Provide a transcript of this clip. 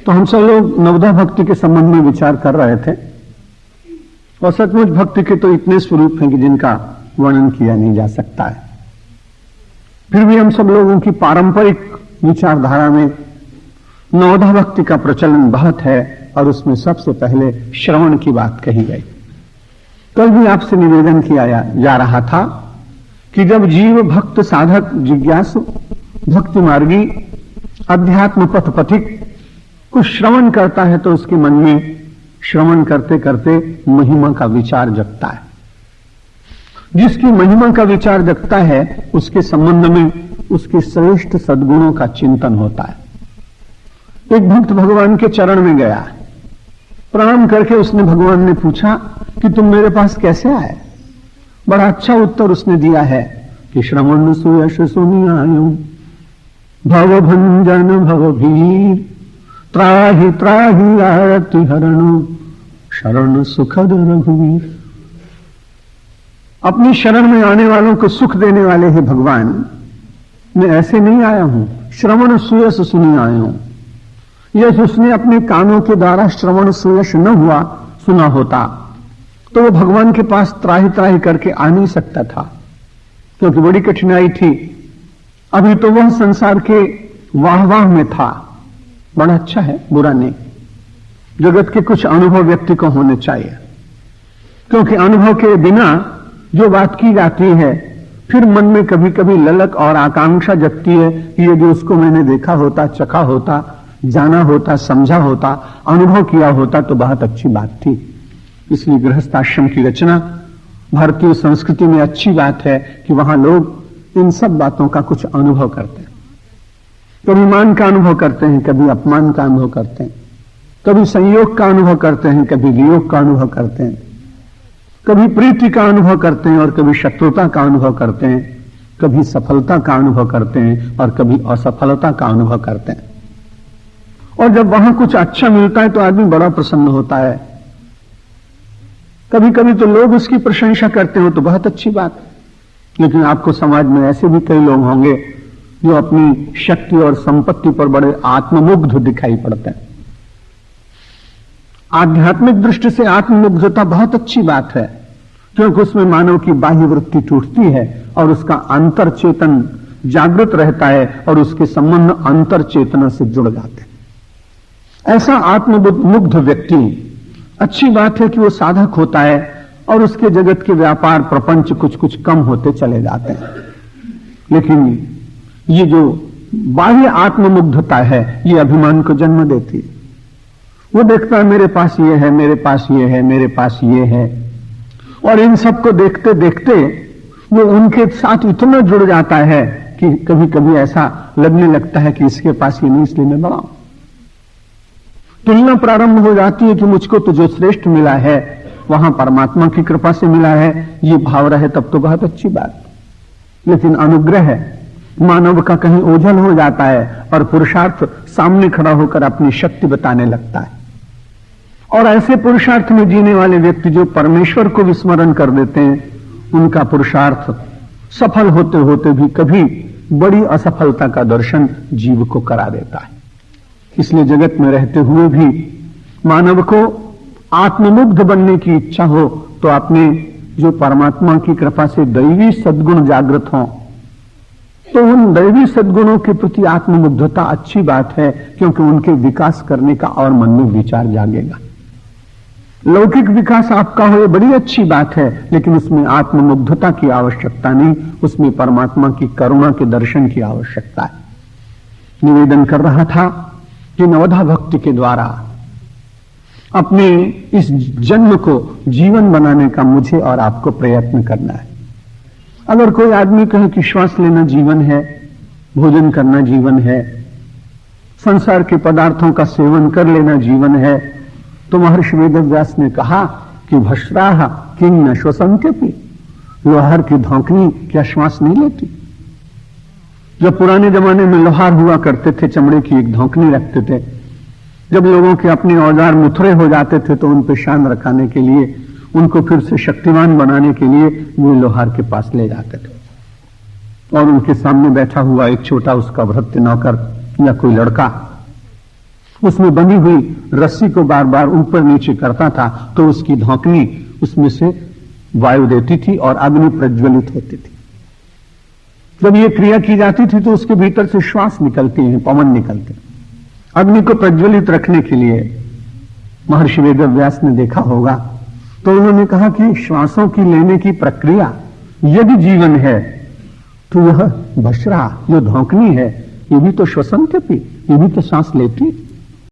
तो हम सब लोग नवधा भक्ति के संबंध में विचार कर रहे थे और सचमुच भक्ति के तो इतने स्वरूप हैं कि जिनका वर्णन किया नहीं जा सकता है। फिर भी हम सब लोगों की पारंपरिक विचारधारा में नवधा भक्ति का प्रचलन बहुत है और उसमें सबसे पहले श्रवण की बात कही गई। कल भी आपसे निवेदन किया जा रहा था कि जब जीव भक्त साधक जिज्ञासु भक्ति मार्गी अध्यात्म पथ पथिक कुछ श्रवण करता है तो उसके मन में श्रवण करते करते महिमा का विचार जगता है। जिसकी महिमा का विचार जगता है उसके संबंध में उसके श्रेष्ठ सद्गुणों का चिंतन होता है। एक भक्त भगवान के चरण में गया, प्रणाम करके उसने भगवान ने पूछा कि तुम मेरे पास कैसे आए। बड़ा अच्छा उत्तर उसने दिया है कि श्रवण सुयश सुनि आयो भव भंजन भव भीर त्राहि त्राहि आरति हरण शरण सुखद रघुवीर। अपनी शरण में आने वालों को सुख देने वाले हैं भगवान। मैं ऐसे नहीं आया हूं, श्रवण सुयश सुनी आया हूं। यह उसने अपने कानों के द्वारा श्रवण सुयश न हुआ सुना होता तो वो भगवान के पास त्राहि त्राहि करके आ नहीं सकता था, क्योंकि बड़ी कठिनाई थी। अभी तो वह संसार के वाह वाह में था। बड़ा अच्छा है, बुरा नहीं। जगत के कुछ अनुभव व्यक्ति को होने चाहिए, क्योंकि अनुभव के बिना जो बात की जाती है फिर मन में कभी कभी ललक और आकांक्षा जगती है कि यदि उसको मैंने देखा होता, चखा होता, जाना होता, समझा होता, अनुभव किया होता तो बहुत अच्छी बात थी। इसलिए गृहस्थ आश्रम की रचना भारतीय संस्कृति में अच्छी बात है कि वहां लोग इन सब बातों का कुछ अनुभव करते हैं। कभी मान का अनुभव करते हैं, कभी अपमान का अनुभव करते हैं, कभी संयोग का अनुभव करते हैं, कभी वियोग का अनुभव करते हैं, कभी प्रीति का अनुभव करते हैं और कभी शत्रुता का अनुभव करते हैं, कभी सफलता का अनुभव करते हैं और कभी असफलता का अनुभव करते हैं। और जब वहां कुछ अच्छा मिलता है तो आदमी बड़ा प्रसन्न होता है। कभी कभी तो लोग उसकी प्रशंसा करते हो तो बहुत अच्छी बात। लेकिन आपको समाज में ऐसे भी कई लोग होंगे जो अपनी शक्ति और संपत्ति पर बड़े आत्ममुग्ध दिखाई पड़ते हैं। आध्यात्मिक दृष्टि से आत्ममुग्धता बहुत अच्छी बात है, क्योंकि उसमें मानव की बाह्य वृत्ति टूटती है और उसका अंतर चेतन जागृत रहता है और उसके संबंध अंतर चेतना से जुड़ जाते हैं। ऐसा आत्ममुग्ध व्यक्ति, अच्छी बात है कि वो साधक होता है और उसके जगत के व्यापार प्रपंच कुछ कुछ कम होते चले जाते हैं। लेकिन ये जो बाह्य आत्ममुग्धता है ये अभिमान को जन्म देती है। वो देखता है मेरे पास ये है, मेरे पास ये है, मेरे पास ये है, और इन सबको देखते देखते वो उनके साथ इतना जुड़ जाता है कि कभी कभी ऐसा लगने लगता है कि इसके पास ये नहीं इसलिए मैं बड़ा हूं। तुलना प्रारंभ हो जाती है कि मुझको तो जो श्रेष्ठ मिला है वहां परमात्मा की कृपा से मिला है। ये भाव रहे तब तो बहुत अच्छी बात। लेकिन अनुग्रह है मानव का कहीं ओझल हो जाता है और पुरुषार्थ सामने खड़ा होकर अपनी शक्ति बताने लगता है। और ऐसे पुरुषार्थ में जीने वाले व्यक्ति जो परमेश्वर को विस्मरण कर देते हैं, उनका पुरुषार्थ सफल होते होते भी कभी बड़ी असफलता का दर्शन जीव को करा देता है। इसलिए जगत में रहते हुए भी मानव को आत्ममुग्ध बनने की इच्छा हो तो अपने जो परमात्मा की कृपा से दैवी सद्गुण जागृत हों तो उन दैवी सद्गुणों के प्रति आत्ममुग्धता अच्छी बात है, क्योंकि उनके विकास करने का और मन में विचार जागेगा। लौकिक विकास आपका हो ये बड़ी अच्छी बात है, लेकिन उसमें आत्ममुग्धता की आवश्यकता नहीं, उसमें परमात्मा की करुणा के दर्शन की आवश्यकता है। निवेदन कर रहा था कि नवधा भक्ति के द्वारा अपने इस जन्म को जीवन बनाने का मुझे और आपको प्रयत्न करना है। अगर कोई आदमी कहे कि श्वास लेना जीवन है, भोजन करना जीवन है, संसार के पदार्थों का सेवन कर लेना जीवन है, तो महर्षि वेदव्यास ने कहा कि भस्राह किंग न श्वसंत्यपि, लोहार की धौंकनी क्या श्वास नहीं लेती। जब पुराने जमाने में लोहार हुआ करते थे, चमड़े की एक धौंकनी रखते थे। जब लोगों के अपने औजार मुथरे हो जाते थे तो उन पर शान रखाने के लिए, उनको फिर से शक्तिमान बनाने के लिए वे लोहार के पास ले जाते थे और उनके सामने बैठा हुआ एक छोटा उसका भृत्य नौकर या कोई लड़का उसमें बंधी हुई रस्सी को बार बार ऊपर नीचे करता था तो उसकी धौंकनी उसमें से वायु देती थी और अग्नि प्रज्वलित होती थी। जब ये क्रिया की जाती थी तो उसके भीतर से श्वास निकलती हैं, पवन निकलते हैं। अग्नि को प्रज्वलित रखने के लिए महर्षि वेदव्यास ने देखा होगा तो उन्होंने कहा कि श्वासों की लेने की प्रक्रिया यदि जीवन है तो यह बशरा जो धौंकनी है ये भी तो श्वसन थी, ये भी तो सांस लेती।